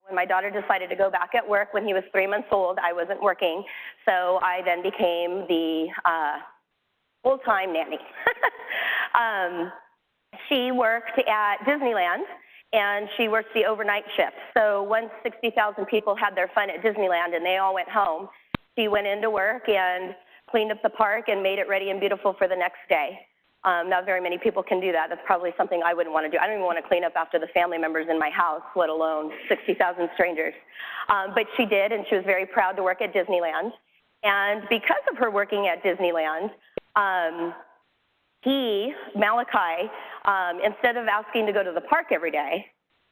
When my daughter decided to go back at work when he was 3 months old, I wasn't working, so I then became the full-time nanny. She worked at Disneyland, and she worked the overnight shift. So once 60,000 people had their fun at Disneyland and they all went home, she went into work and cleaned up the park and made it ready and beautiful for the next day. Not very many people can do that. That's probably something I wouldn't want to do. I don't even want to clean up after the family members in my house, let alone 60,000 strangers. But she did, and she was very proud to work at Disneyland. And because of her working at Disneyland, Malachi, instead of asking to go to the park every day,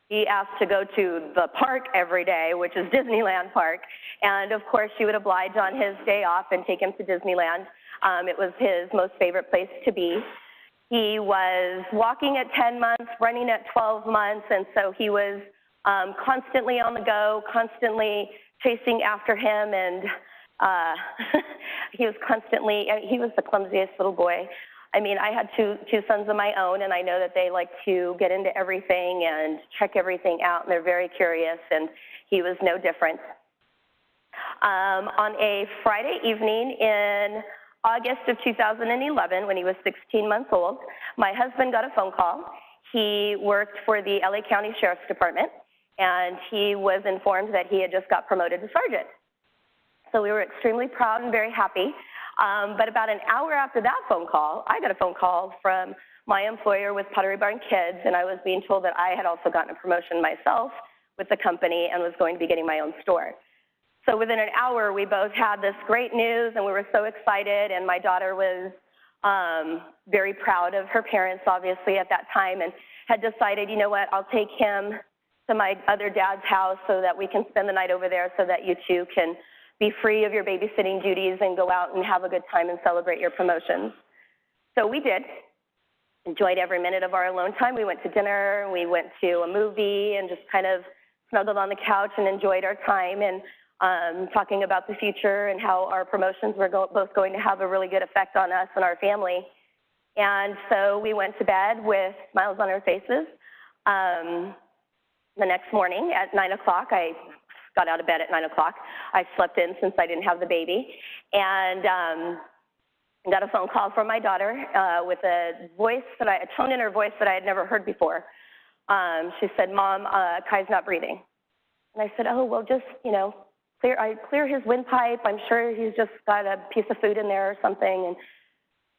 he asked to go to the park every day, which is Disneyland Park. And of course, she would oblige on his day off and take him to Disneyland. It was his most favorite place to be. He was walking at 10 months, running at 12 months, and so he was constantly on the go, constantly chasing after him, and he was the clumsiest little boy. I mean, I had two sons of my own, and I know that they like to get into everything and check everything out, and they're very curious, and he was no different. On a Friday evening in August of 2011, when he was 16 months old, my husband got a phone call. He worked for the LA County Sheriff's Department, and he was informed that he had just got promoted to sergeant. So we were extremely proud and very happy. But about an hour after that phone call, I got a phone call from my employer with Pottery Barn Kids, and I was being told that I had also gotten a promotion myself with the company and was going to be getting my own store. So within an hour, we both had this great news, and we were so excited, and my daughter was very proud of her parents, obviously, at that time, and had decided, you know what, I'll take him to my other dad's house so that we can spend the night over there so that you two can be free of your babysitting duties and go out and have a good time and celebrate your promotions. So we did. Enjoyed every minute of our alone time. We went to dinner, we went to a movie, and just kind of snuggled on the couch and enjoyed our time, and talking about the future and how our promotions were both going to have a really good effect on us and our family. And so we went to bed with smiles on our faces. The next morning at 9 o'clock, I got out of bed at 9 o'clock. I slept in since I didn't have the baby, and got a phone call from my daughter with a tone in her voice that I had never heard before. She said, "Mom, Kai's not breathing." And I said, "Oh, well, just, clear his windpipe. I'm sure he's just got a piece of food in there or something." And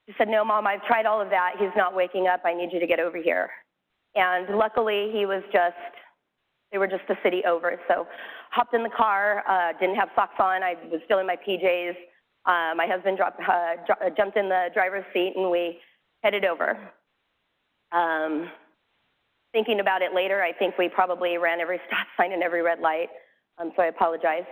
she said, "No, Mom, I've tried all of that. He's not waking up. I need you to get over here." And luckily, they were just a city over. So hopped in the car, didn't have socks on. I was still in my PJs. My husband jumped in the driver's seat, and we headed over. Thinking about it later, I think we probably ran every stop sign and every red light, so I apologize.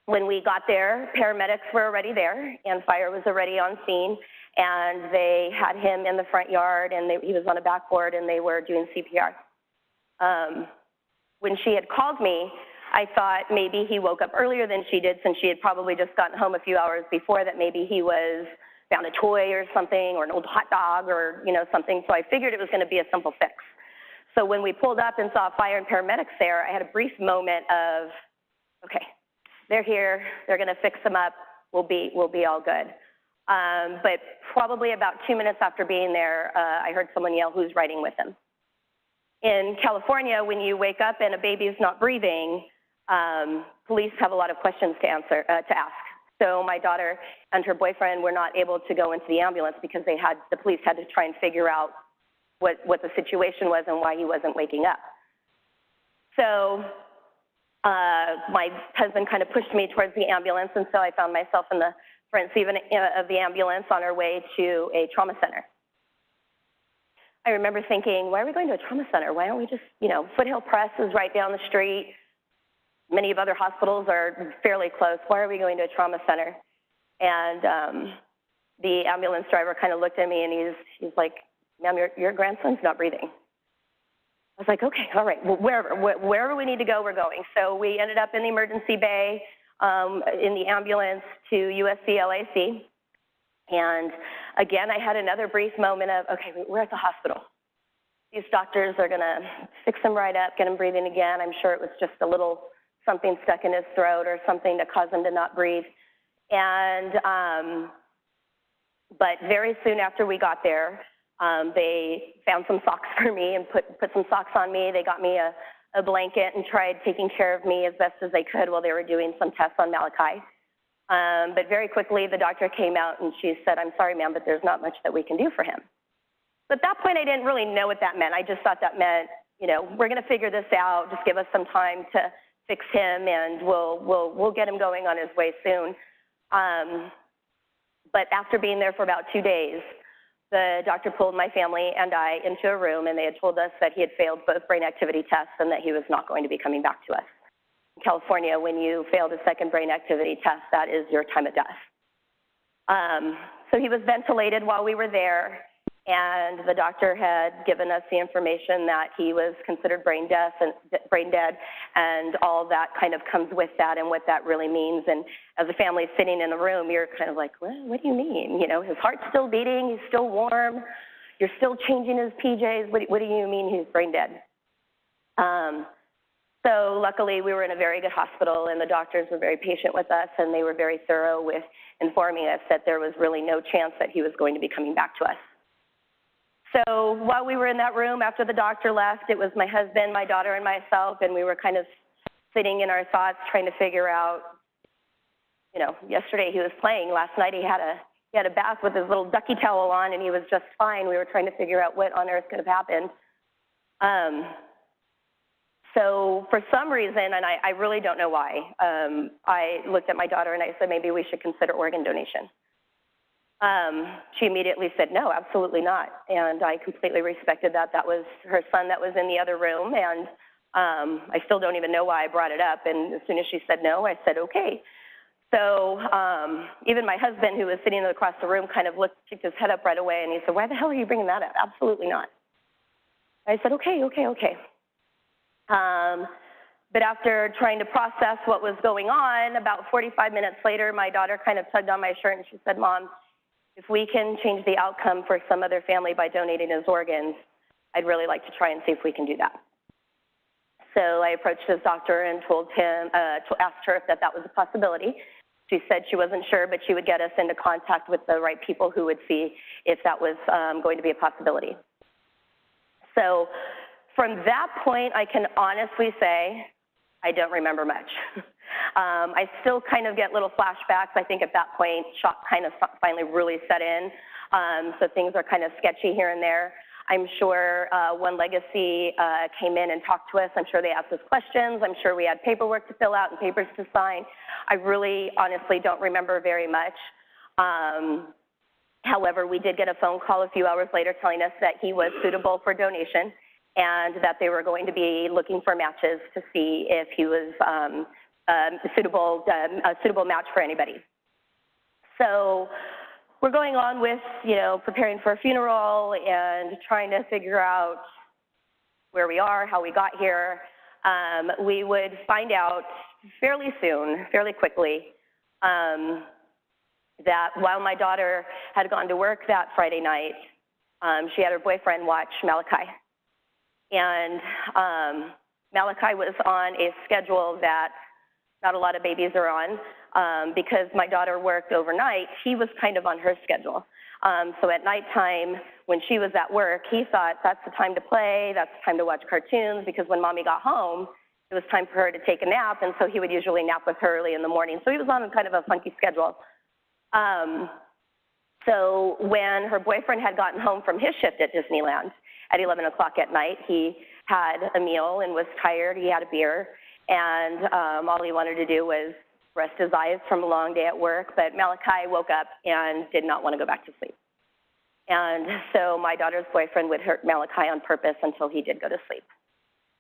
When we got there, paramedics were already there, and fire was already on scene, and they had him in the front yard, and he was on a backboard, and they were doing CPR. When she had called me, I thought maybe he woke up earlier than she did, since she had probably just gotten home a few hours before, that maybe he found a toy or something, or an old hot dog, or something. So I figured it was going to be a simple fix. So when we pulled up and saw fire and paramedics there, I had a brief moment of, okay, they're here, they're going to fix him up, we'll be all good. But probably about 2 minutes after being there, I heard someone yell, "Who's riding with him?" In California, when you wake up and a baby's not breathing, police have a lot of questions to ask. So my daughter and her boyfriend were not able to go into the ambulance because the police had to try and figure out what the situation was and why he wasn't waking up. So my husband kind of pushed me towards the ambulance, and so I found myself in the front seat of the ambulance on our way to a trauma center. I remember thinking, why are we going to a trauma center? Why don't we just, Foothill Press is right down the street. Many of other hospitals are fairly close. Why are we going to a trauma center? And the ambulance driver kind of looked at me, and he's like, "Ma'am, your grandson's not breathing." I was like, okay, all right, well, wherever we need to go, we're going. So we ended up in the emergency bay in the ambulance to USC LAC. And again, I had another brief moment of, okay, we're at the hospital. these doctors are going to fix him right up, get him breathing again. I'm sure it was just a little something stuck in his throat or something to cause him to not breathe. And, but very soon after we got there, they found some socks for me and put some socks on me. They got me a blanket and tried taking care of me as best as they could while they were doing some tests on Malachi. But very quickly, the doctor came out and she said, "I'm sorry, ma'am, but there's not much that we can do for him." But at that point, I didn't really know what that meant. I just thought that meant, you know, we're going to figure this out. Just give us some time to fix him, and we'll get him going on his way soon. But after being there for about 2 days, the doctor pulled my family and I into a room, and they had told us that he had failed both brain activity tests and that he was not going to be coming back to us. In California, when you fail the second brain activity test, that is your time of death. So he was ventilated while we were there, and the doctor had given us the information that he was considered brain dead, and all that kind of comes with that and what that really means. And as a family sitting in the room, you're kind of like, well, what do you mean? You know, his heart's still beating, he's still warm, you're still changing his PJs. What do you mean he's brain dead? So luckily, we were in a very good hospital, and the doctors were very patient with us, and they were very thorough with informing us that there was really no chance that he was going to be coming back to us. So while we were in that room, after the doctor left, it was my husband, my daughter, and myself, and we were kind of sitting in our thoughts trying to figure out, you know, yesterday he was playing. Last night he had a bath with his little ducky towel on, and he was just fine. We were trying to figure out what on earth could have happened. So for some reason, and I really don't know why, I looked at my daughter and I said, maybe we should consider organ donation. She immediately said, no, absolutely not. And I completely respected that. That was her son that was in the other room. And I still don't even know why I brought it up. And as soon as she said no, I said, okay. So even my husband, who was sitting across the room, kind of kicked his head up right away. And he said, why the hell are you bringing that up? Absolutely not. I said, okay. But after trying to process what was going on, about 45 minutes later, my daughter kind of tugged on my shirt and she said, Mom, if we can change the outcome for some other family by donating his organs, I'd really like to try and see if we can do that. So I approached his doctor and asked her if that was a possibility. She said she wasn't sure, but she would get us into contact with the right people who would see if that was going to be a possibility. So from that point, I can honestly say I don't remember much. I still kind of get little flashbacks. I think at that point, shock kind of finally really set in. So things are kind of sketchy here and there. I'm sure One Legacy came in and talked to us. I'm sure they asked us questions. I'm sure we had paperwork to fill out and papers to sign. I really honestly don't remember very much. However, we did get a phone call a few hours later telling us that he was suitable for donation and that they were going to be looking for matches to see if he was a suitable match for anybody. So we're going on with, you know, preparing for a funeral and trying to figure out where we are, how we got here. We would find out fairly soon, fairly quickly, that while my daughter had gone to work that Friday night, she had her boyfriend watch Malachi. And Malachi was on a schedule that not a lot of babies are on. Because my daughter worked overnight, he was kind of on her schedule. So at nighttime, when she was at work, he thought that's the time to play, that's the time to watch cartoons, because when Mommy got home, it was time for her to take a nap, and so he would usually nap with her early in the morning. So he was on kind of a funky schedule. So when her boyfriend had gotten home from his shift at Disneyland at 11 o'clock at night, he had a meal and was tired. He had a beer, and all he wanted to do was rest his eyes from a long day at work. But Malachi woke up and did not want to go back to sleep. And so my daughter's boyfriend would hurt Malachi on purpose until he did go to sleep.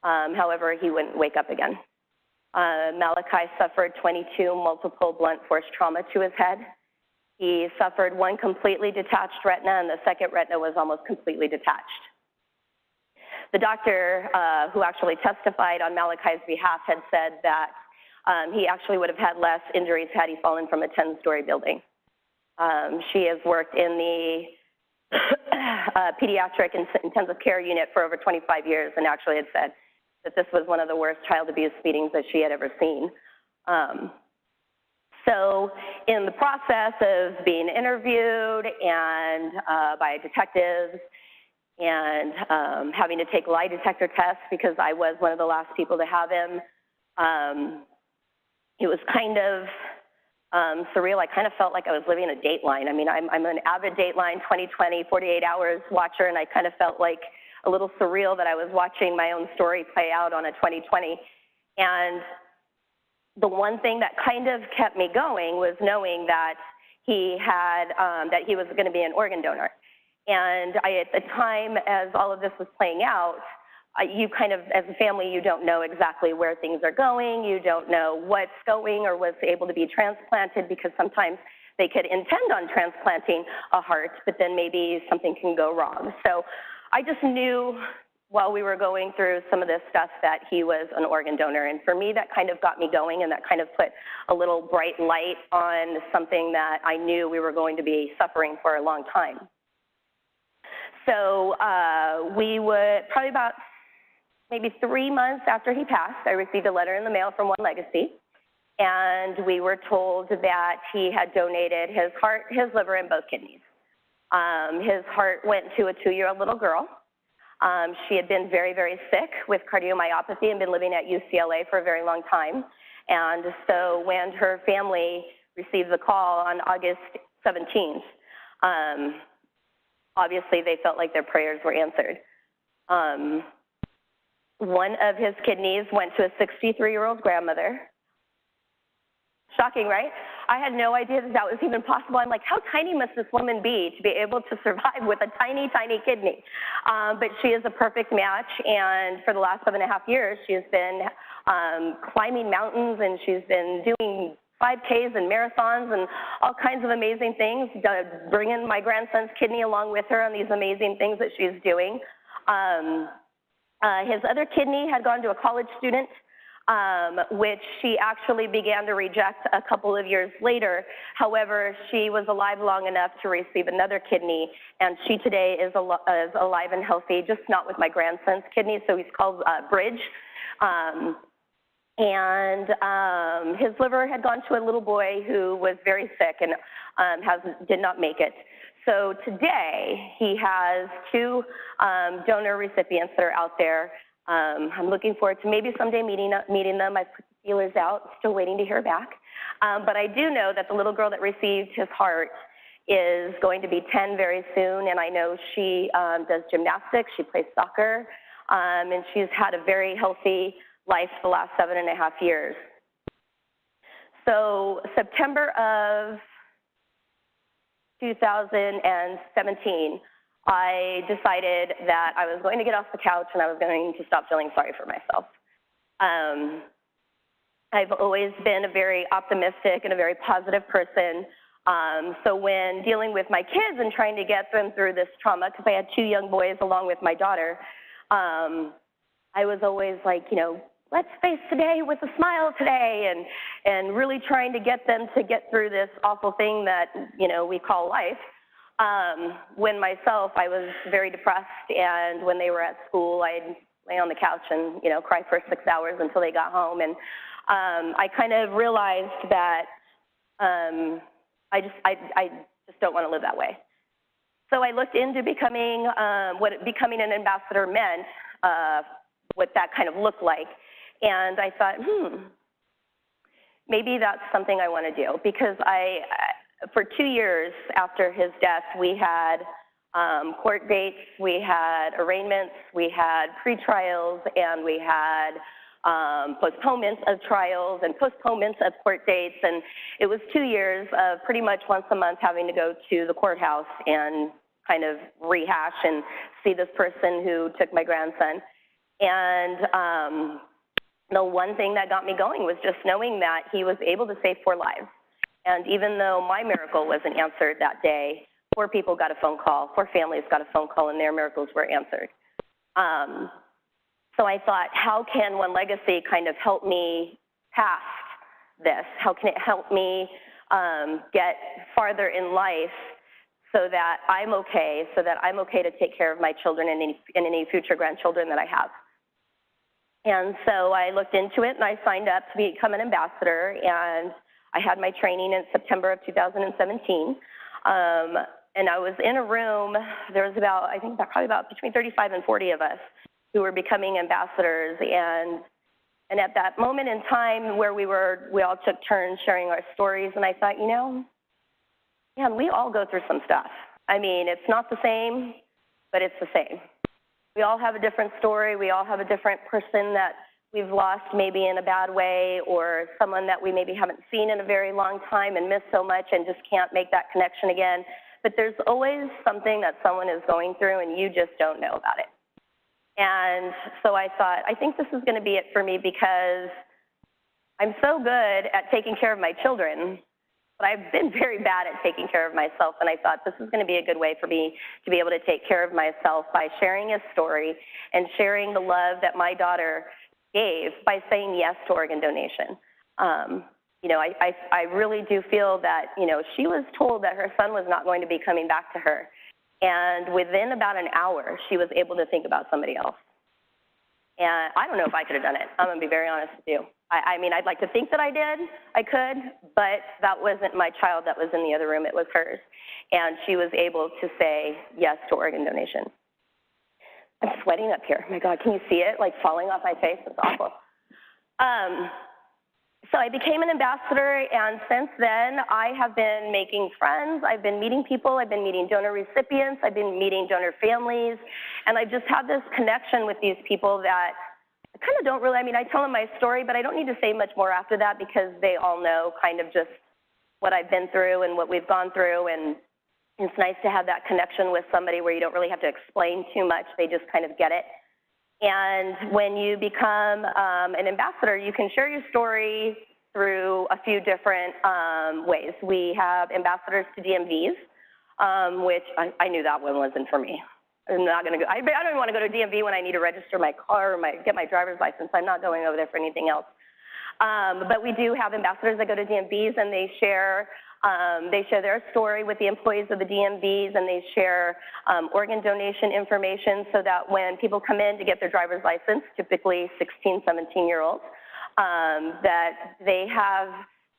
However, he wouldn't wake up again. Malachi suffered 22 multiple blunt force trauma to his head. He suffered one completely detached retina, and the second retina was almost completely detached. The doctor who actually testified on Malachi's behalf had said that he actually would have had less injuries had he fallen from a 10-story building. She has worked in the pediatric intensive care unit for over 25 years, and actually had said that this was one of the worst child abuse beatings that she had ever seen. So in the process of being interviewed and by detectives and having to take lie detector tests because I was one of the last people to have him, it was kind of surreal. I kind of felt like I was living a Dateline. I mean, I'm an avid Dateline 20/20, 48 hours watcher, and I kind of felt like a little surreal that I was watching my own story play out on a 20/20. And the one thing that kind of kept me going was knowing that he had, that he was going to be an organ donor. And at the time, as all of this was playing out, you kind of, as a family, you don't know exactly where things are going. You don't know what's going or what's able to be transplanted, because sometimes they could intend on transplanting a heart, but then maybe something can go wrong. So I just knew while we were going through some of this stuff that he was an organ donor. And for me, that kind of got me going, and that kind of put a little bright light on something that I knew we were going to be suffering for a long time. So we would, probably about maybe 3 months after he passed, I received a letter in the mail from One Legacy, and we were told that he had donated his heart, his liver, and both kidneys. His heart went to a 2-year-old little girl. She had been very, very sick with cardiomyopathy and been living at UCLA for a very long time. And so when her family received the call on August 17th, obviously they felt like their prayers were answered. One of his kidneys went to a 63-year-old grandmother. Shocking, right? I had no idea that that was even possible. I'm like, how tiny must this woman be to be able to survive with a tiny, tiny kidney? But she is a perfect match, and for the last 7.5 years, she has been climbing mountains, and she's been doing 5Ks and marathons and all kinds of amazing things, bringing my grandson's kidney along with her on these amazing things that she's doing. His other kidney had gone to a college student, which she actually began to reject a couple of years later. However, she was alive long enough to receive another kidney, and she today is alive and healthy, just not with my grandson's kidney, so he's called Bridge. His liver had gone to a little boy who was very sick and did not make it. So today, he has 2 donor recipients that are out there. I'm looking forward to maybe someday meeting them. I've put the feelers out, still waiting to hear back. But I do know that the little girl that received his heart is going to be 10 very soon, and I know she does gymnastics, she plays soccer, and she's had a very healthy life the last 7.5 years. So September of 2017, I decided that I was going to get off the couch and I was going to stop feeling sorry for myself. I've always been a very optimistic and a very positive person. So when dealing with my kids and trying to get them through this trauma, because I had 2 young boys along with my daughter, I was always like, you know, let's face today with a smile today, and really trying to get them to get through this awful thing that, you know, we call life. When myself, I was very depressed, and when they were at school, I'd lay on the couch and, you know, cry for 6 hours until they got home. And I kind of realized that I just don't want to live that way. So I looked into becoming what becoming an ambassador meant, what that kind of looked like. And I thought, maybe that's something I want to do, because for 2 years after his death, we had court dates, we had arraignments, we had pretrials, and we had postponements of trials and postponements of court dates. And it was 2 years of pretty much once a month having to go to the courthouse and kind of rehash and see this person who took my grandson. And the one thing that got me going was just knowing that he was able to save 4 lives. And even though my miracle wasn't answered that day, 4 people got a phone call, 4 families got a phone call, and their miracles were answered. So I thought, how can One Legacy kind of help me past this? How can it help me get farther in life so that I'm okay, to take care of my children and any future grandchildren that I have. And so I looked into it and I signed up to become an ambassador, and I had my training in September of 2017. And I was in a room, there was probably about between 35 and 40 of us who were becoming ambassadors. And at that moment in time where we all took turns sharing our stories, and I thought, man, we all go through some stuff. I mean, it's not the same, but it's the same. We all have a different story. We all have a different person that we've lost maybe in a bad way, or someone that we maybe haven't seen in a very long time and missed so much and just can't make that connection again. But there's always something that someone is going through and you just don't know about it. And so I thought, I think this is going to be it for me, because I'm so good at taking care of my children, but I've been very bad at taking care of myself. And I thought this is going to be a good way for me to be able to take care of myself by sharing a story and sharing the love that my daughter gave by saying yes to organ donation. I really do feel that, she was told that her son was not going to be coming back to her. And within about an hour, she was able to think about somebody else. And I don't know if I could have done it. I'm going to be very honest with you. I mean, I'd like to think that I could, but that wasn't my child that was in the other room. It was hers. And she was able to say yes to organ donation. I'm sweating up here. Oh my God, can you see it, like falling off my face? It's awful. So I became an ambassador, and since then, I have been making friends. I've been meeting people. I've been meeting donor recipients. I've been meeting donor families. And I just have this connection with these people that I kind of don't really, I tell them my story, but I don't need to say much more after that, because they all know kind of just what I've been through and what we've gone through. And it's nice to have that connection with somebody where you don't really have to explain too much. They just kind of get it. And when you become an ambassador, you can share your story through a few different ways. We have ambassadors to DMVs, which I knew that one wasn't for me. I'm not going to go. I don't even want to go to DMV when I need to register my car or get my driver's license. I'm not going over there for anything else. But we do have ambassadors that go to DMVs, and they share their story with the employees of the DMVs, and they share organ donation information, so that when people come in to get their driver's license, typically 16, 17-year-olds, that they have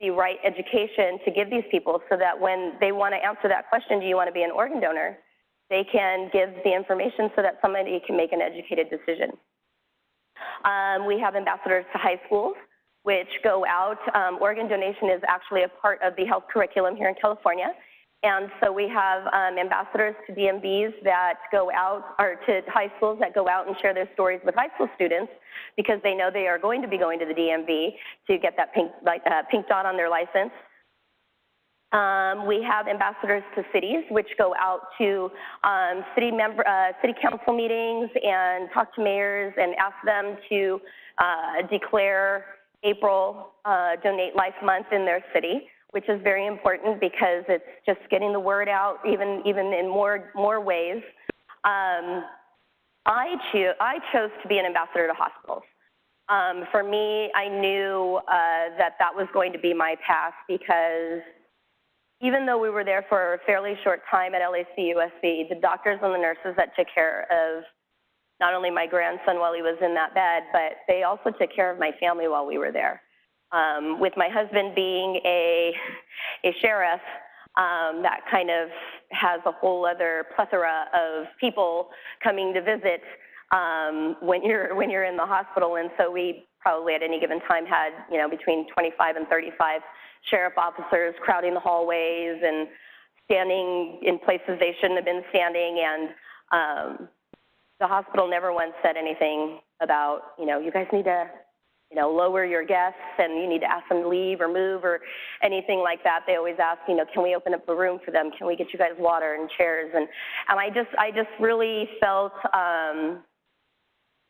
the right education to give these people, so that when they want to answer that question, do you want to be an organ donor, they can give the information so that somebody can make an educated decision. We have ambassadors to high schools, which go out. Organ donation is actually a part of the health curriculum here in California. And so we have ambassadors to DMVs that go out, or to high schools that go out and share their stories with high school students, because they know they are going to be going to the DMV to get that pink dot on their license. We have ambassadors to cities, which go out to city council meetings and talk to mayors and ask them to declare April Donate Life Month in their city, which is very important, because it's just getting the word out even in more ways. I chose to be an ambassador to hospitals. For me, I knew that was going to be my path, because even though we were there for a fairly short time at LAC-USC, the doctors and the nurses that took care of not only my grandson while he was in that bed, but they also took care of my family while we were there. With my husband being a sheriff, that kind of has a whole other plethora of people coming to visit when you're in the hospital. And so we probably at any given time had, between 25 and 35 sheriff officers crowding the hallways and standing in places they shouldn't have been standing. And the hospital never once said anything about, you guys need to, lower your guests, and you need to ask them to leave or move or anything like that. They always ask, can we open up a room for them? Can we get you guys water and chairs? And I just really felt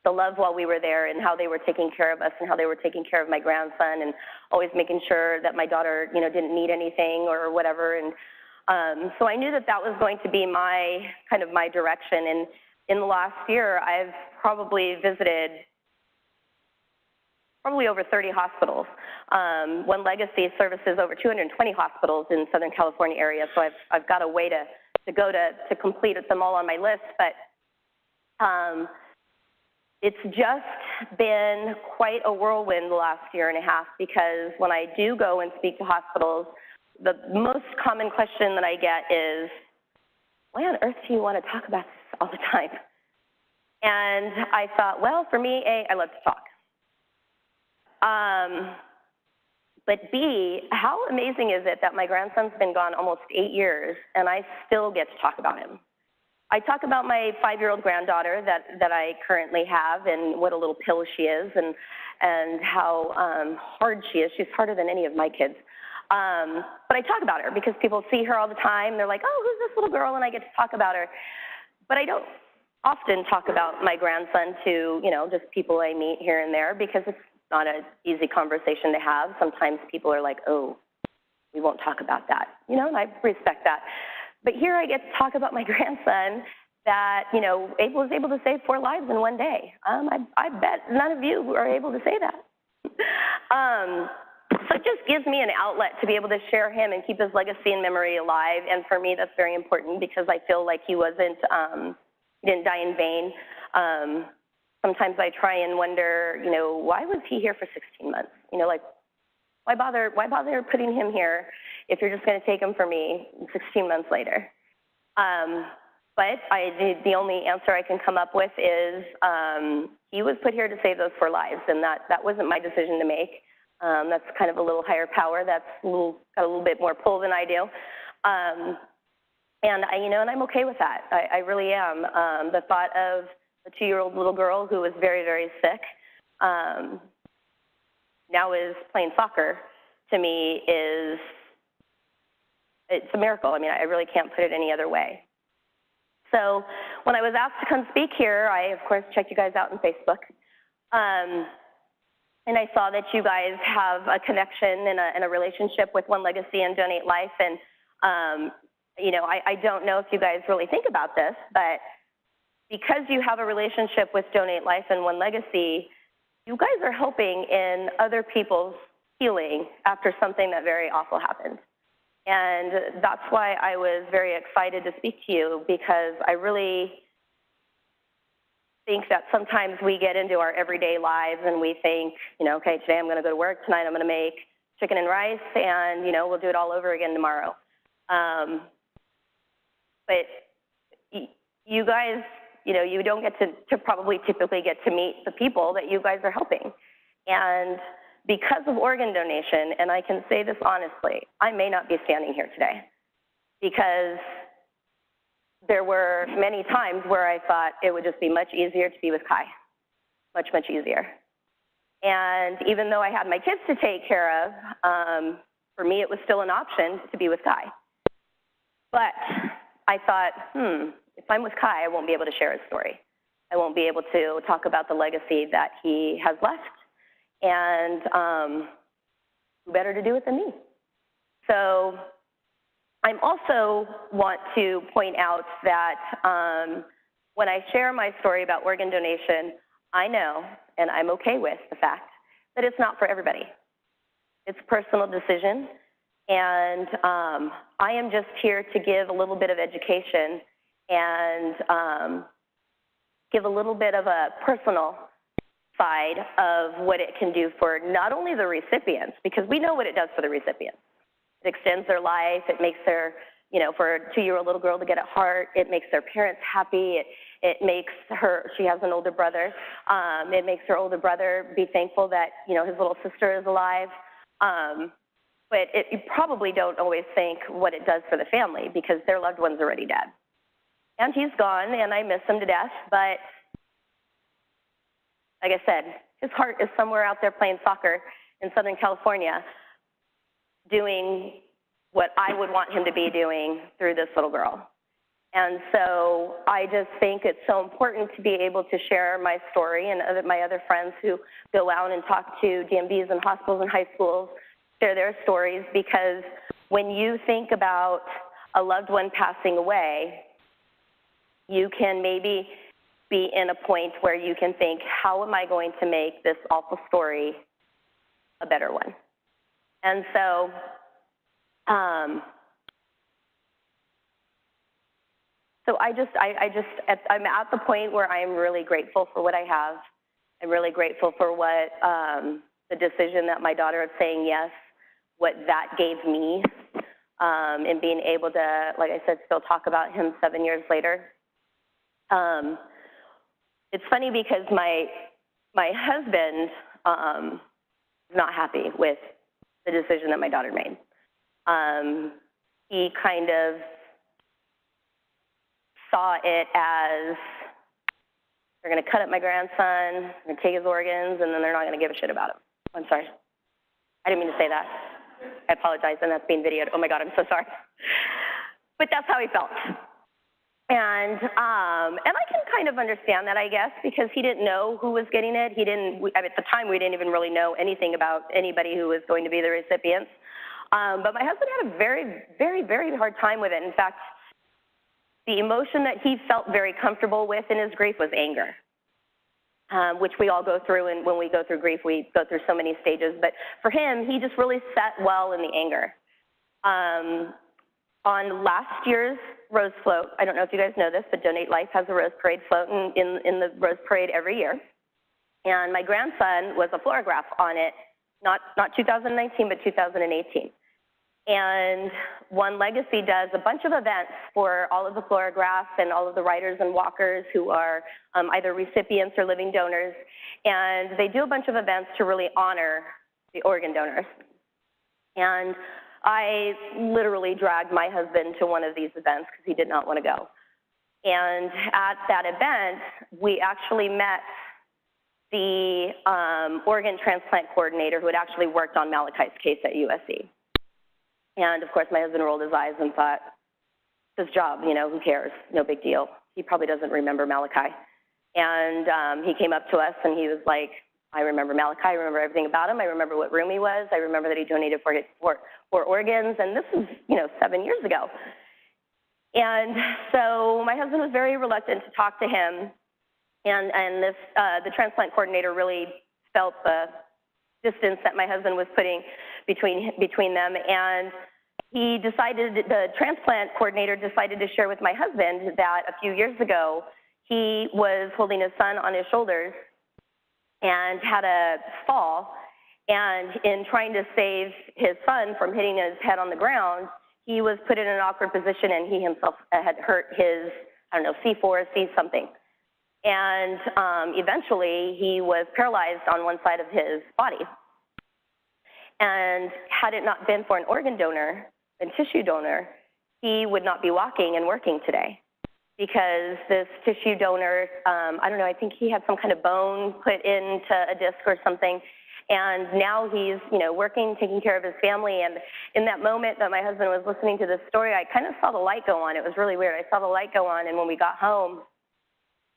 the love while we were there, and how they were taking care of us, and how they were taking care of my grandson, and always making sure that my daughter, didn't need anything or whatever. And so I knew that was going to be my direction. And in the last year, I've probably visited over 30 hospitals. One Legacy services over 220 hospitals in Southern California area, so I've got a way to go to complete them all on my list, but it's just been quite a whirlwind the last year and a half, because when I do go and speak to hospitals, the most common question that I get is, why on earth do you want to talk about this all the time? And I thought, well, for me, A, I love to talk. But B, how amazing is it that my grandson's been gone almost 8 years, and I still get to talk about him? I talk about my 5-year-old granddaughter that I currently have, and what a little pill she is, and how hard she is. She's harder than any of my kids. But I talk about her because people see her all the time. They're like, oh, who's this little girl? And I get to talk about her. But I don't often talk about my grandson to, just people I meet here and there, because it's not an easy conversation to have. Sometimes people are like, oh, we won't talk about that, and I respect that. But here I get to talk about my grandson that, was able to save 4 lives in one day. I bet none of you are able to say that. So it just gives me an outlet to be able to share him and keep his legacy and memory alive. And for me, that's very important, because I feel like he didn't die in vain. Sometimes I try and wonder, why was he here for 16 months? Why bother putting him here if you're just going to take him from me 16 months later? But the only answer I can come up with is he was put here to save those 4 lives, and that wasn't my decision to make. That's kind of a little higher power that's got a little bit more pull than I do. And I'm okay with that. I really am. The thought of a 2-year-old little girl who was very, very sick, now is playing soccer, to me it's a miracle. I mean, I really can't put it any other way. So when I was asked to come speak here, I, of course, checked you guys out on Facebook. And I saw that you guys have a connection and a relationship with One Legacy and Donate Life. And, I don't know if you guys really think about this, but because you have a relationship with Donate Life and One Legacy, you guys are helping in other people's healing after something that very awful happened. And that's why I was very excited to speak to you, because I really think that sometimes we get into our everyday lives and we think, okay, today I'm going to go to work, tonight I'm going to make chicken and rice, and, we'll do it all over again tomorrow. But you guys, you don't get to probably typically get to meet the people that you guys are helping. And because of organ donation, and I can say this honestly, I may not be standing here today, because there were many times where I thought it would just be much easier to be with Kai, much, much easier. And even though I had my kids to take care of, for me it was still an option to be with Kai. But I thought, if I'm with Kai, I won't be able to share his story. I won't be able to talk about the legacy that he has left. And who better to do it than me? So I also want to point out that when I share my story about organ donation, I know, and I'm okay with the fact, that it's not for everybody. It's a personal decision, and I am just here to give a little bit of education and give a little bit of a personal side of what it can do for not only the recipients, because we know what it does for the recipients. It extends their life. It makes their, for a 2-year-old little girl to get a heart, it makes their parents happy. It makes her, she has an older brother, it makes her older brother be thankful that, his little sister is alive. But you probably don't always think what it does for the family, because their loved one's already dead. And he's gone, and I miss him to death, but like I said, his heart is somewhere out there playing soccer in Southern California, doing what I would want him to be doing through this little girl. And so I just think it's so important to be able to share my story, and my other friends who go out and talk to DMVs and hospitals and high schools, share their stories, because when you think about a loved one passing away, you can maybe be in a point where you can think, how am I going to make this awful story a better one? And so So I'm at the point where I am really grateful for what I have. I'm really grateful for what the decision that my daughter is saying yes, what that gave me, and being able to, like I said, still talk about him 7 years later. It's funny because my husband is not happy with the decision that my daughter made. He kind of saw it as, they're going to cut up my grandson, they're going to take his organs, and then they're not going to give a shit about him. I'm sorry. I didn't mean to say that. I apologize, and that's being videoed. Oh my God, I'm so sorry. But that's how he felt. And I can kind of understand that, I guess, because he didn't know who was getting it. At the time, we didn't even really know anything about anybody who was going to be the recipients. But my husband had a very, very, very hard time with it. In fact, the emotion that he felt very comfortable with in his grief was anger, which we all go through. And when we go through grief, we go through so many stages. But for him, he just really sat well in the anger. On last year's Rose Float, I don't know if you guys know this, but Donate Life has a Rose Parade float in the Rose Parade every year. And my grandson was a florograph on it, not 2019, but 2018. And One Legacy does a bunch of events for all of the floragraphs and all of the riders and walkers who are either recipients or living donors. And they do a bunch of events to really honor the organ donors. And I literally dragged my husband to one of these events because he did not want to go. And at that event, we actually met the organ transplant coordinator who had actually worked on Malachi's case at USC. And of course, my husband rolled his eyes and thought, his job, you know, who cares? No big deal. He probably doesn't remember Malachi. And he came up to us and he was like, I remember Malachi. I remember everything about him. I remember what room he was. I remember that he donated four organs. And this is, 7 years ago. And so my husband was very reluctant to talk to him. And the transplant coordinator really felt the distance that my husband was putting between them. And the transplant coordinator decided to share with my husband that a few years ago, he was holding his son on his shoulders and had a fall. And in trying to save his son from hitting his head on the ground, he was put in an awkward position and he himself had hurt his, C4 or C something. And eventually he was paralyzed on one side of his body. And had it not been for an organ donor and tissue donor, he would not be walking and working today. Because this tissue donor, I think he had some kind of bone put into a disc or something. And now he's, working, taking care of his family. And in that moment that my husband was listening to this story, I kind of saw the light go on. It was really weird. I saw the light go on. And when we got home,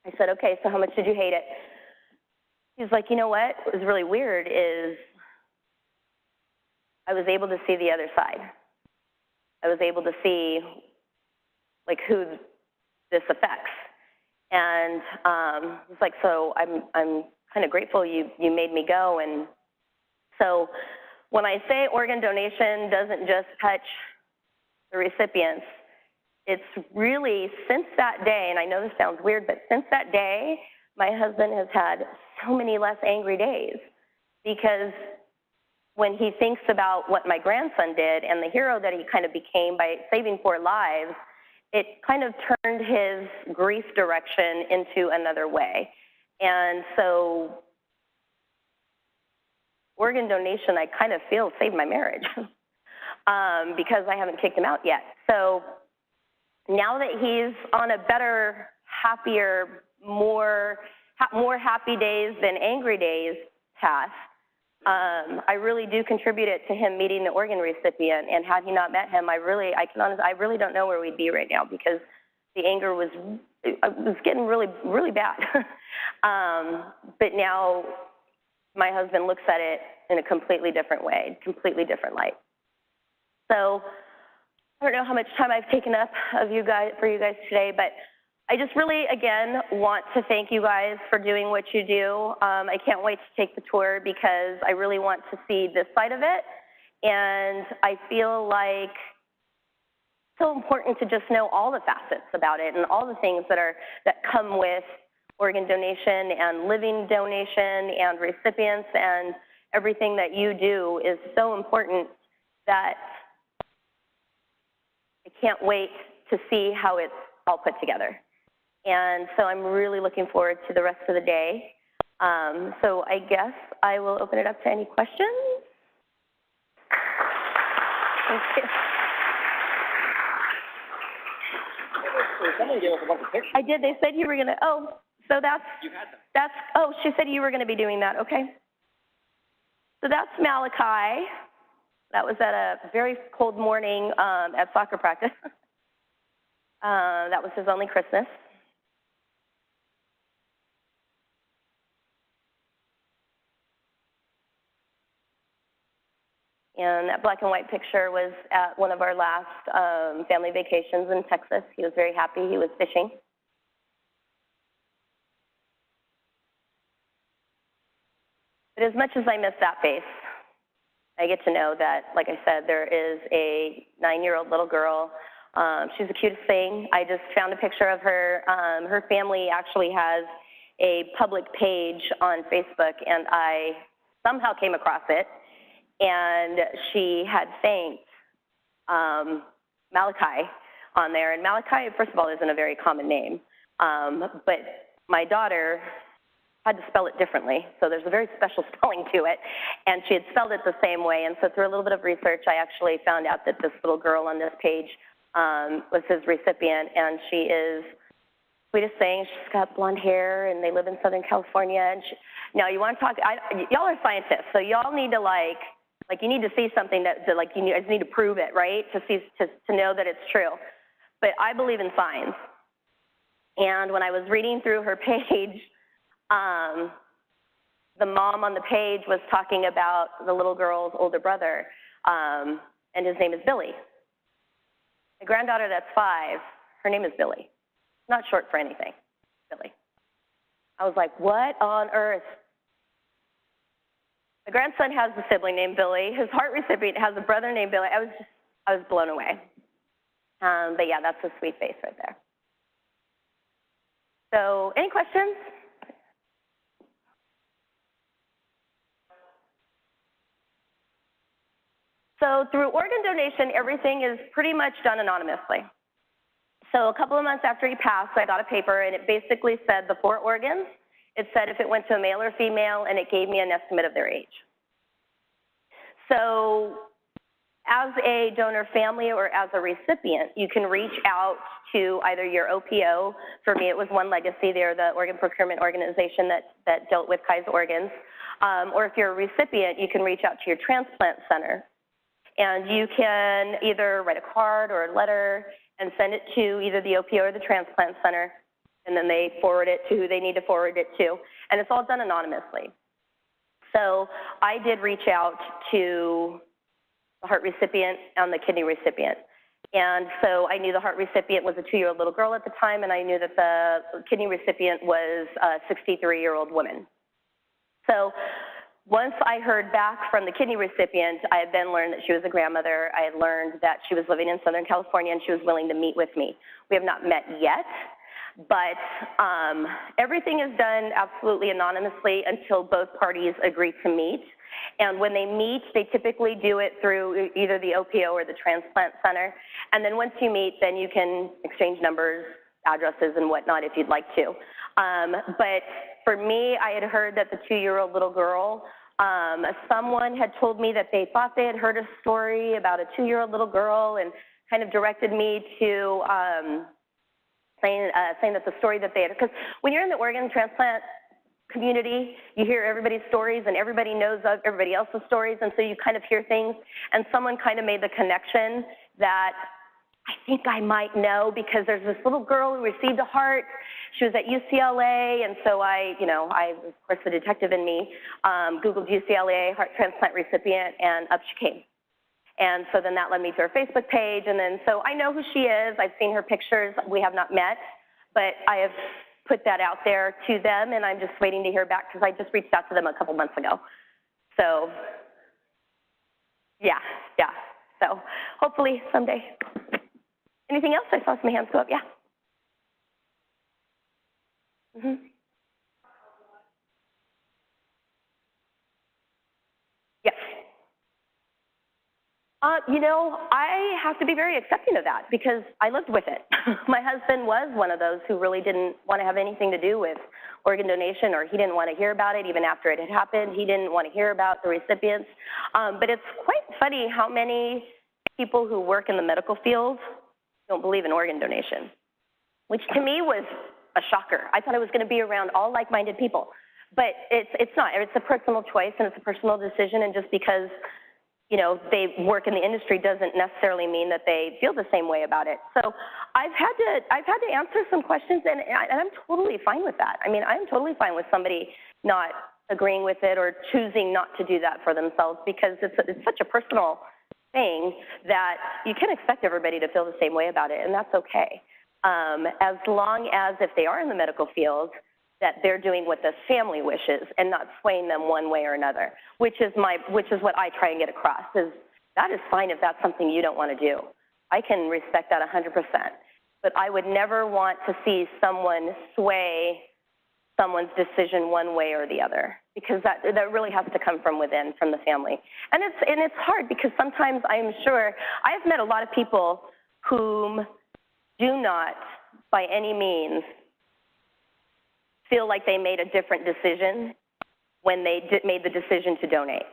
I said, okay, so how much did you hate it? He's like, you know what was really weird is I was able to see the other side. I was able to see, who this affects. And it's like, so I'm kind of grateful you made me go. And so when I say organ donation doesn't just touch the recipients, it's really since that day, and I know this sounds weird, but since that day, my husband has had so many less angry days because when he thinks about what my grandson did and the hero that he kind of became by saving 4 lives, it kind of turned his grief direction into another way. And so organ donation, I kind of feel saved my marriage because I haven't kicked him out yet. So now that he's on a better, happier, more happy days than angry days path, I really do contribute it to him meeting the organ recipient. And had he not met him, I really don't know where we'd be right now because the anger was getting really, really bad. But now my husband looks at it in a completely different way, completely different light. So I don't know how much time I've taken up for you guys today, but I just really, again, want to thank you guys for doing what you do. I can't wait to take the tour because I really want to see this side of it. And I feel like so important to just know all the facets about it and all the things that come with organ donation and living donation and recipients, and everything that you do is so important that I can't wait to see how it's all put together. And so I'm really looking forward to the rest of the day. So I guess I will open it up to any questions. Thank you. Somebody gave us a bunch of pictures. I did. They said you were going to, so that's, You had them. she said you were going to be doing that. Okay. So that's Malachi. That was at a very cold morning at soccer practice. That was his only Christmas. And that black and white picture was at one of our last family vacations in Texas. He was very happy. He was fishing. But as much as I miss that face, I get to know that, like I said, there is a 9-year-old little girl. She's the cutest thing. I just found a picture of her. Her family actually has a public page on Facebook, and I somehow came across it. And she had thanked Malachi on there. And Malachi, first of all, isn't a very common name. But my daughter had to spell it differently. So there's a very special spelling to it. And she had spelled it the same way. And so through a little bit of research, I actually found out that this little girl on this page was his recipient. And she is the sweetest thing. She's got blonde hair, and they live in Southern California. And now you want to talk, y'all are scientists, so y'all need to like you need to see something that you guys need to prove it, right? To know that it's true. But I believe in signs. And when I was reading through her page, the mom on the page was talking about the little girl's older brother, and his name is Billy. My granddaughter that's 5, her name is Billy. Not short for anything, Billy. I was like, what on earth? My grandson has a sibling named Billy. His heart recipient has a brother named Billy. I was blown away. But yeah, that's a sweet face right there. So, any questions? So through organ donation, everything is pretty much done anonymously. So a couple of months after he passed, I got a paper, and it basically said the 4 organs. It said if it went to a male or female, and it gave me an estimate of their age. So as a donor family or as a recipient, you can reach out to either your OPO. For me, it was One Legacy. They're the organ procurement organization that dealt with Kai's organs. Or if you're a recipient, you can reach out to your transplant center. And you can either write a card or a letter and send it to either the OPO or the transplant center, and then they forward it to who they need to forward it to. And it's all done anonymously. So I did reach out to the heart recipient and the kidney recipient. And so I knew the heart recipient was a 2-year-old little girl at the time, and I knew that the kidney recipient was a 63-year-old woman. So once I heard back from the kidney recipient, I had then learned that she was a grandmother. I had learned that she was living in Southern California, and she was willing to meet with me. We have not met yet, but everything is done absolutely anonymously until both parties agree to meet. And when they meet, they typically do it through either the OPO or the transplant center. And then once you meet, then you can exchange numbers, addresses, and whatnot if you'd like to. But for me, I had heard that the 2-year-old little girl, someone had told me that they thought they had heard a story about a 2-year-old little girl, and kind of directed me to saying that the story that they had, because when you're in the organ transplant community, you hear everybody's stories, and everybody knows of everybody else's stories, and so you kind of hear things, and someone kind of made the connection that I think I might know, because there's this little girl who received a heart. She was at UCLA, and so I, of course, the detective in me, Googled UCLA heart transplant recipient, and up she came. And so then that led me to her Facebook page, and then so I know who she is. I've seen her pictures. We have not met, but I have put that out there to them, and I'm just waiting to hear back, because I just reached out to them a couple months ago. So, yeah. So hopefully someday. Anything else? I saw some hands go up. Yeah. Yes. I have to be very accepting of that because I lived with it. My husband was one of those who really didn't want to have anything to do with organ donation, or he didn't want to hear about it even after it had happened. He didn't want to hear about the recipients. But it's quite funny how many people who work in the medical field don't believe in organ donation, which to me was a shocker. I thought I was going to be around all like-minded people, but it's not. It's a personal choice and it's a personal decision, and just because they work in the industry doesn't necessarily mean that they feel the same way about it. So I've had to answer some questions, and I'm totally fine with that. I mean, I'm totally fine with somebody not agreeing with it or choosing not to do that for themselves, because it's such a personal thing that you can't expect everybody to feel the same way about it, and that's okay. As long as, if they are in the medical field, that they're doing what the family wishes and not swaying them one way or another, which is what I try and get across, is that is fine if that's something you don't want to do. I can respect that 100%, but I would never want to see someone sway someone's decision one way or the other, because that really has to come from within, from the family. And it's hard, because sometimes I'm sure I've met a lot of people whom do not by any means feel like they made a different decision when they made the decision to donate.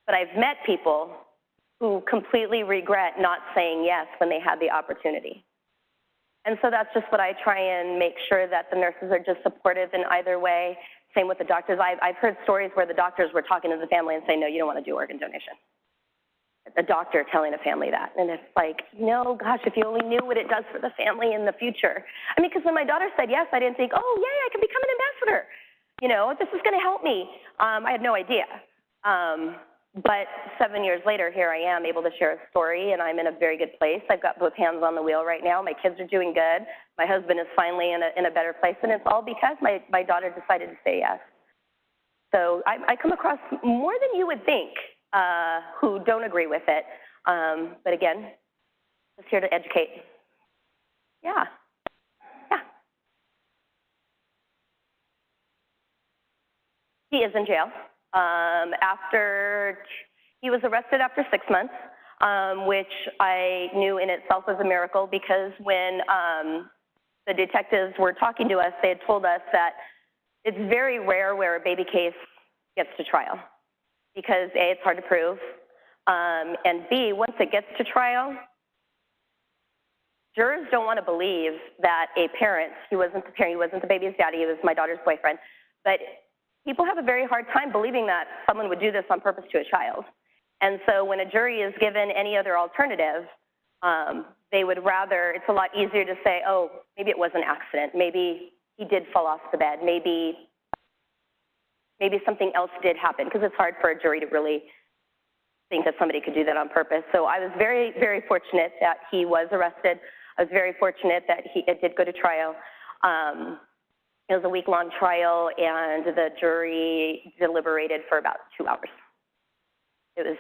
But I've met people who completely regret not saying yes when they had the opportunity. And so that's just what I try and make sure, that the nurses are just supportive in either way. Same with the doctors. I've heard stories where the doctors were talking to the family and saying, no, you don't want to do organ donation. The doctor telling a family that. And it's like, no, gosh, if you only knew what it does for the family in the future. I mean, because when my daughter said yes, I didn't think, oh, yay, I can become an ambassador. This is going to help me. I had no idea. But 7 years later, here I am able to share a story, and I'm in a very good place. I've got both hands on the wheel right now. My kids are doing good. My husband is finally in a better place, and it's all because my daughter decided to say yes. So I come across more than you would think who don't agree with it. But again, just here to educate. Yeah. Yeah. He is in jail. He was arrested after 6 months, which I knew in itself was a miracle, because when the detectives were talking to us, they had told us that it's very rare where a baby case gets to trial, because A, it's hard to prove, and B, once it gets to trial, jurors don't want to believe that a parent, he wasn't the parent, he wasn't the baby's daddy, he was my daughter's boyfriend, but people have a very hard time believing that someone would do this on purpose to a child. And so when a jury is given any other alternative, they would rather, it's a lot easier to say, oh, maybe it was an accident, maybe he did fall off the bed, maybe something else did happen, because it's hard for a jury to really think that somebody could do that on purpose. So I was very, very fortunate that he was arrested. I was very fortunate that it did go to trial. It was a week-long trial, and the jury deliberated for about 2 hours. It was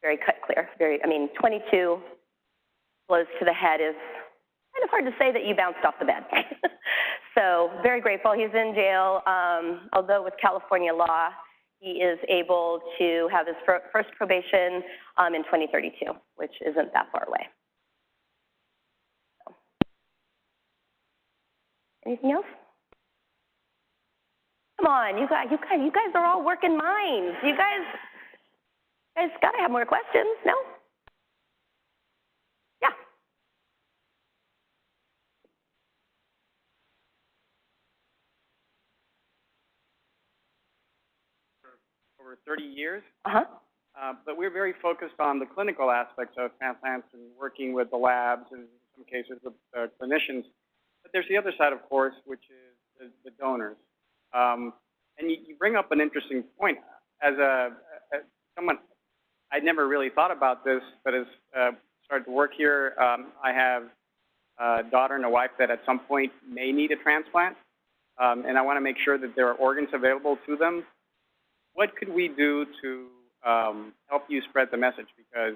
very cut clear. 22 blows to the head is kind of hard to say that you bounced off the bed. So very grateful. He's in jail, although with California law, he is able to have his first probation in 2032, which isn't that far away. So. Anything else? Come on, you guys are all working minds. You guys got to have more questions, no? Yeah. For over 30 years. Uh-huh. But we're very focused on the clinical aspects of transplants and working with the labs and in some cases with clinicians. But there's the other side, of course, which is the donors. And you bring up an interesting point. As someone, I'd never really thought about this, but as started to work here, I have a daughter and a wife that at some point may need a transplant, and I want to make sure that there are organs available to them. What could we do to help you spread the message? Because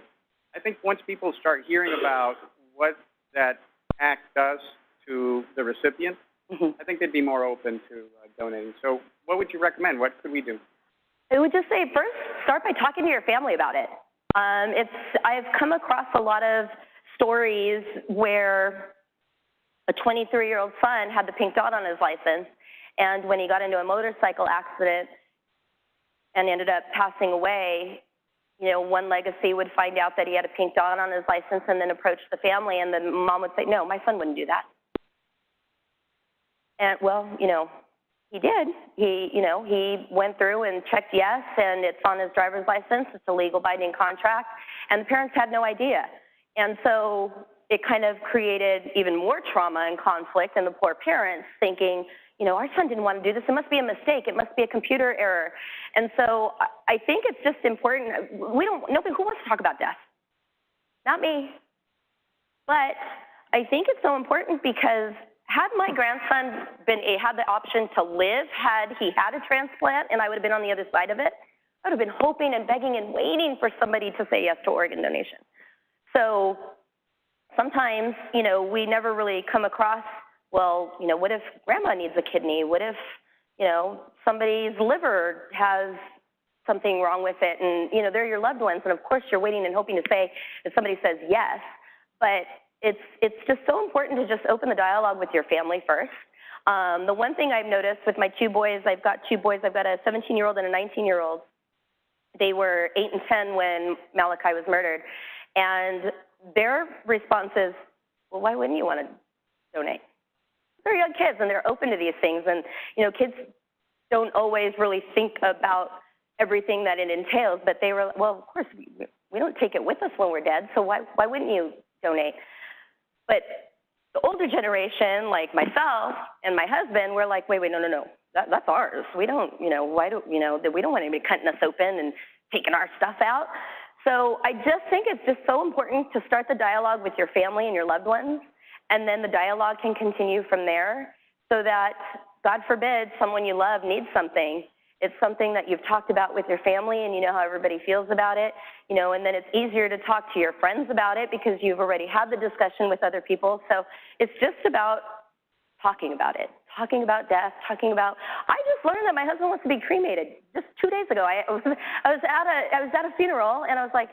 I think once people start hearing about what that act does to the recipient, I think they'd be more open to donating. So what would you recommend? What could we do? I would just say first, start by talking to your family about it. I've come across a lot of stories where a 23-year-old son had the pink dot on his license, and when he got into a motorcycle accident and ended up passing away, you know, one legacy would find out that he had a pink dot on his license and then approach the family, and the mom would say, no, my son wouldn't do that. And, well, you know, he did. He went through and checked yes, and it's on his driver's license. It's a legal binding contract, and the parents had no idea. And so it kind of created even more trauma and conflict in the poor parents thinking, you know, our son didn't want to do this. It must be a mistake. It must be a computer error. And so I think it's just important. Nobody who wants to talk about death? Not me. But I think it's so important because had my grandson had the option to live, had he had a transplant, and I would have been on the other side of it, I would have been hoping and begging and waiting for somebody to say yes to organ donation. So sometimes, you know, we never really come across, well, you know, what if grandma needs a kidney? What if, you know, somebody's liver has something wrong with it, and, you know, they're your loved ones, and of course you're waiting and hoping to say that somebody says yes, but it's just so important to just open the dialogue with your family first. The one thing I've noticed with my two boys, I've got two boys, I've got a 17-year-old and a 19-year-old. They were 8 and 10 when Malachi was murdered, and their response is, well, why wouldn't you want to donate? They're young kids, and they're open to these things, and, you know, kids don't always really think about everything that it entails, but they were, well, of course, we don't take it with us when we're dead, so why wouldn't you donate? But the older generation, like myself and my husband, we're like, wait, no, that's ours. We don't, you know, we don't want anybody cutting us open and taking our stuff out. So I just think it's just so important to start the dialogue with your family and your loved ones, and then the dialogue can continue from there so that, God forbid, someone you love needs something. It's something that you've talked about with your family and you know how everybody feels about it, you know, and then it's easier to talk to your friends about it because you've already had the discussion with other people. So it's just about talking about it, talking about death, talking about, I just learned that my husband wants to be cremated just 2 days ago. I was at a funeral and I was like,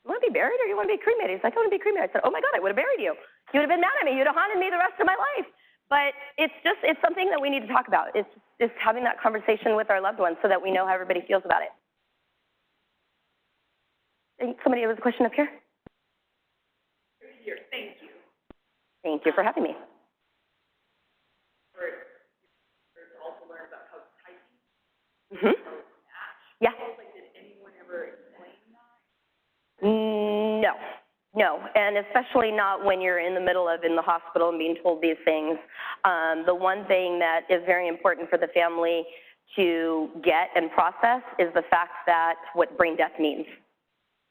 you want to be buried or you want to be cremated? He's like, I want to be cremated. I said, oh my God, I would have buried you. You would have been mad at me. You'd have haunted me the rest of my life. But it's something that we need to talk about. It's just having that conversation with our loved ones so that we know how everybody feels about it. I think somebody has a question up here. Here, thank you. Thank you for having me. There's also learn about how typing, Mm-hmm. how match. Yeah. Like, did anyone ever explain that? No, and especially not when you're in the hospital and being told these things. The one thing that is very important for the family to get and process is the fact that what brain death means.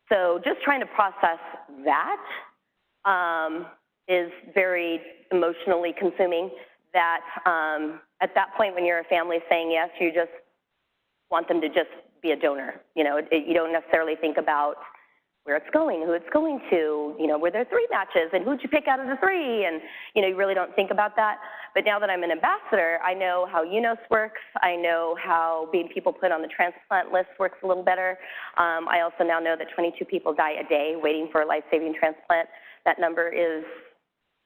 So just trying to process that is very emotionally consuming. That at that point when you're a family saying yes, you just want them to just be a donor. You know, you don't necessarily think about where it's going, who it's going to, you know, were there 3 matches and who'd you pick out of the 3? And, you know, you really don't think about that. But now that I'm an ambassador, I know how UNOS works. I know how being people put on the transplant list works a little better. I also now know that 22 people die a day waiting for a life-saving transplant. That number is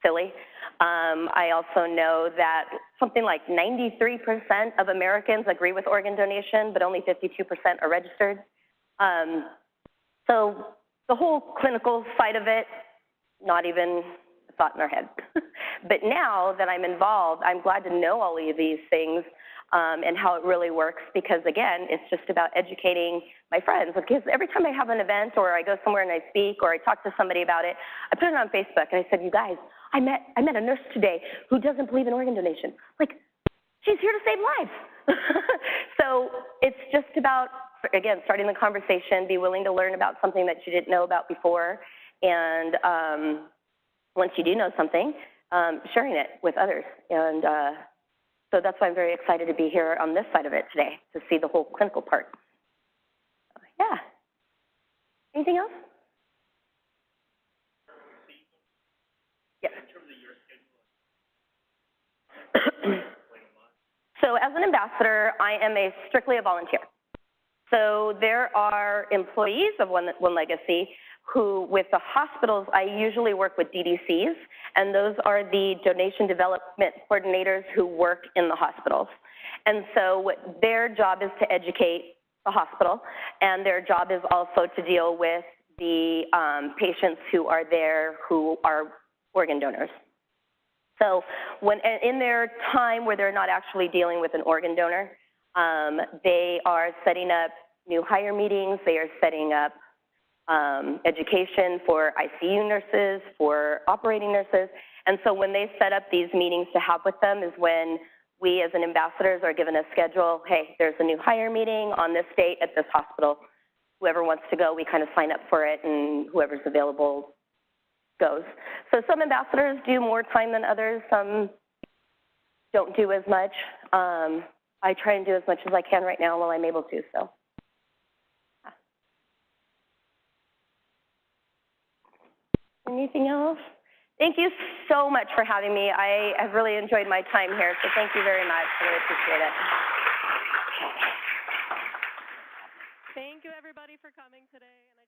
silly. I also know that something like 93% of Americans agree with organ donation, but only 52% are registered. So the whole clinical side of it, not even a thought in our head. But now that I'm involved, I'm glad to know all of these things and how it really works because, again, it's just about educating my friends. Because every time I have an event or I go somewhere and I speak or I talk to somebody about it, I put it on Facebook and I said, you guys, I met a nurse today who doesn't believe in organ donation. Like, she's here to save lives. So it's just about, again, starting the conversation, be willing to learn about something that you didn't know about before, and once you do know something, sharing it with others. And so that's why I'm very excited to be here on this side of it today, to see the whole clinical part. Yeah. Anything else? Yes. So as an ambassador, I am strictly a volunteer. So there are employees of One Legacy who, with the hospitals, I usually work with DDCs, and those are the donation development coordinators who work in the hospitals. And so their job is to educate the hospital, and their job is also to deal with the patients who are there who are organ donors. So when in their time where they're not actually dealing with an organ donor, they are setting up new hire meetings, they are setting up education for ICU nurses, for operating nurses. And so when they set up these meetings to have with them is when we as an ambassadors are given a schedule. Hey, there's a new hire meeting on this date at this hospital. Whoever wants to go, we kind of sign up for it, and whoever's available goes. So some ambassadors do more time than others. Some don't do as much. I try and do as much as I can right now while I'm able to, so. Anything else? Thank you so much for having me. I have really enjoyed my time here, so thank you very much. I really appreciate it. Thank you, everybody, for coming today.